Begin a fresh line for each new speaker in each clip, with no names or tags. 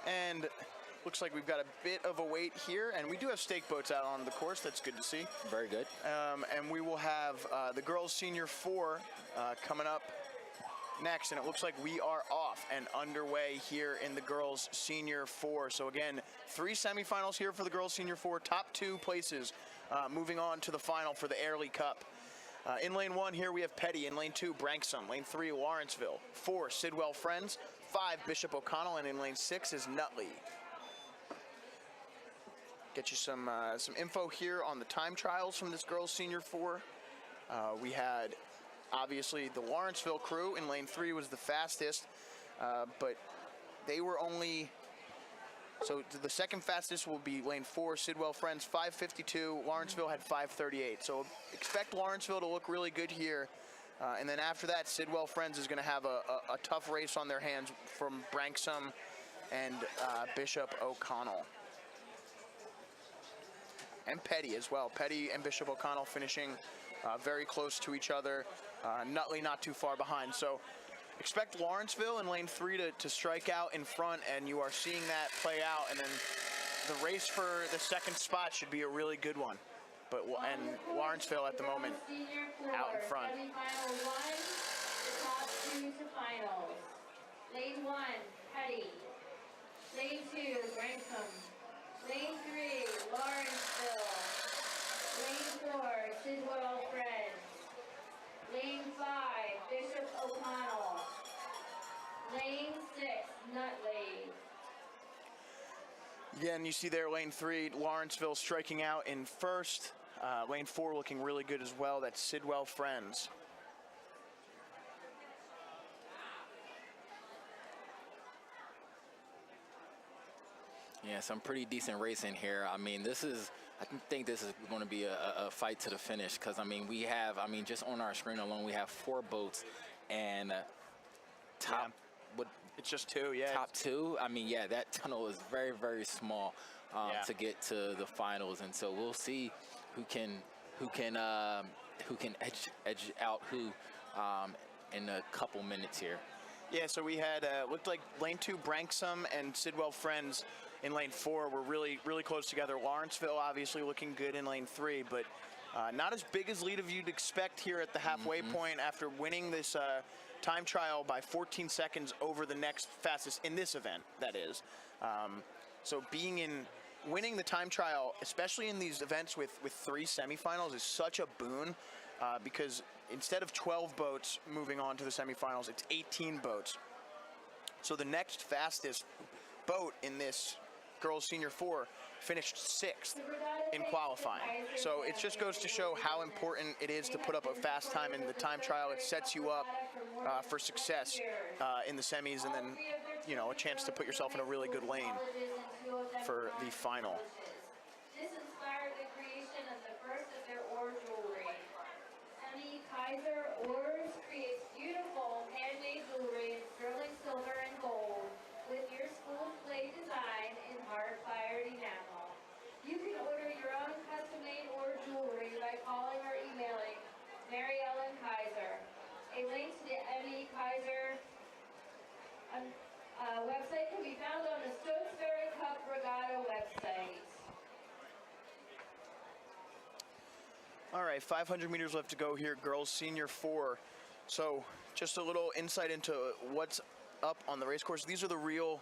And looks like we've got a bit of a wait here, and we do have stake boats out on the course. That's good to see.
Very good.
And we will have the girls senior 4 coming up next, and it looks like we are off and underway here in the girls senior 4. So again, 3 semifinals here for the girls senior 4. Top 2 places moving on to the final for the Airlie Cup. In lane 1 here we have Petty. In lane 2, Branksome. Lane 3, Lawrenceville. 4, Sidwell Friends. 5, Bishop O'Connell. And in lane 6 is Nutley. Get you some info here on the time trials from this girls senior 4. We had obviously the Lawrenceville crew in lane 3 was the fastest, but they were only, so the second fastest will be lane 4, Sidwell Friends, 5:52. Lawrenceville had 5:38. So expect Lawrenceville to look really good here. And then after that, Sidwell Friends is going to have a tough race on their hands from Branksome and Bishop O'Connell. And Petty as well. Petty and Bishop O'Connell finishing very close to each other. Nutley not too far behind. So expect Lawrenceville in lane 3 to strike out in front, and you are seeing that play out. And then the race for the second spot should be a really good one. And Lawrenceville at the moment out in front.
Semi-final 1, the top 2 to finals. Lane 1, Petty. Lane 2, Branksome. Lane 3, Lawrenceville. Lane 4, Sidwell Friends. Lane 5, Bishop O'Connell. Lane 6, Nutley.
Again, you see there lane 3, Lawrenceville striking out in first. Lane 4 looking really good as well. That's Sidwell Friends.
Yeah, some pretty decent racing here. I mean, I think this is going to be a fight to the finish, because, I mean, we have, just on our screen alone, we have 4 boats and top, what?
It's just 2, yeah.
Top 2. I mean, yeah, that tunnel is very, very small to get to the finals, and so we'll see who can edge out who in a couple minutes here.
Yeah, so we had, looked like lane 2, Branksome and Sidwell Friends in lane 4 were really, really close together. Lawrenceville obviously looking good in lane 3, but not as big as lead as you'd expect here at the halfway point after winning this time trial by 14 seconds over the next fastest in this event, that is. So winning the time trial, especially in these events with 3 semifinals, is such a boon because instead of 12 boats moving on to the semifinals, it's 18 boats. So the next fastest boat in this girls senior 4 finished 6th in qualifying. So it just goes to show how important it is to put up a fast time in the time trial. It sets you up for success in the semis, and then, a chance to put yourself in a really good lane for the final.
This inspired the creation of the first of their ore jewelry. Emmy Kaiser Ores creates beautiful handmade jewelry in sterling silver and gold with your school's blade design in hard-fired enamel. You can order your own custom-made ore jewelry by calling or emailing Mary Ellen Kaiser. A link to the Emmy Kaiser website can be found on the Stotesbury Cup Regatta website.
All right, 500 meters left to go here, girls senior 4. So just a little insight into what's up on the race course. These are the real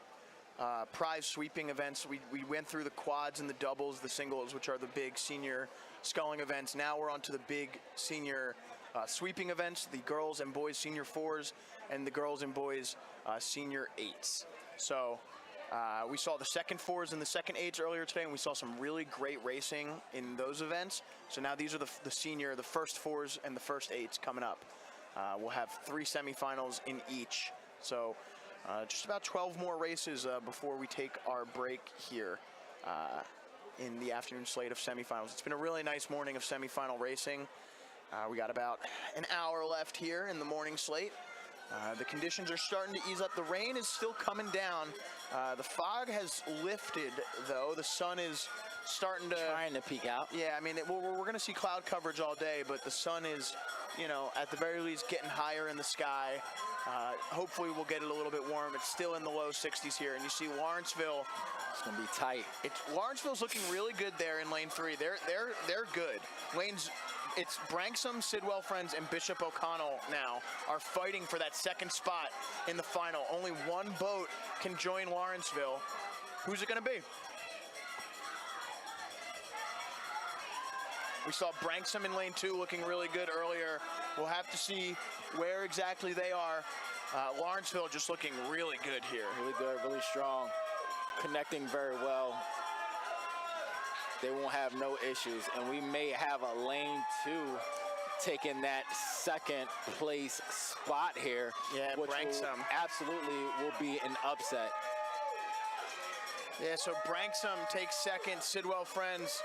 prize sweeping events. We went through the quads and the doubles, the singles, which are the big senior sculling events. Now we're on to the big senior sweeping events, the girls and boys senior 4s and the girls and boys senior 8s. So we saw the second 4s and the second 8s earlier today, and we saw some really great racing in those events. So now these are the first 4s and the first 8s coming up. We'll have 3 semifinals in each. So just about 12 more races before we take our break here in the afternoon slate of semifinals. It's been a really nice morning of semifinal racing. We got about an hour left here in the morning slate. The conditions are starting to ease up. The rain is still coming down. The fog has lifted, though. The sun is starting to...
Trying to peek out.
Yeah, I mean, we're going to see cloud coverage all day, but the sun is, you know, at the very least getting higher in the sky. Hopefully we'll get it a little bit warm. It's still in the low 60s here, and you see Lawrenceville.
It's going to be tight.
Lawrenceville's looking really good there in lane 3. They're good. It's Branksome, Sidwell Friends, and Bishop O'Connell now are fighting for that second spot in the final. Only one boat can join Lawrenceville. Who's it going to be? We saw Branksome in lane 2 looking really good earlier. We'll have to see where exactly they are. Lawrenceville just looking really good here.
Really good, really strong, connecting very well. They won't have no issues, and we may have a lane 2 taking that second place spot here.
Yeah,
which
Branksome.
Absolutely will be an upset.
Yeah, so Branksome takes second. Sidwell Friends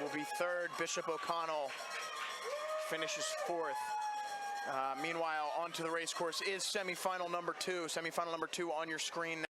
will be third. Bishop O'Connell finishes fourth. Meanwhile, onto the race course is semifinal number 2. Semifinal number 2 on your screen.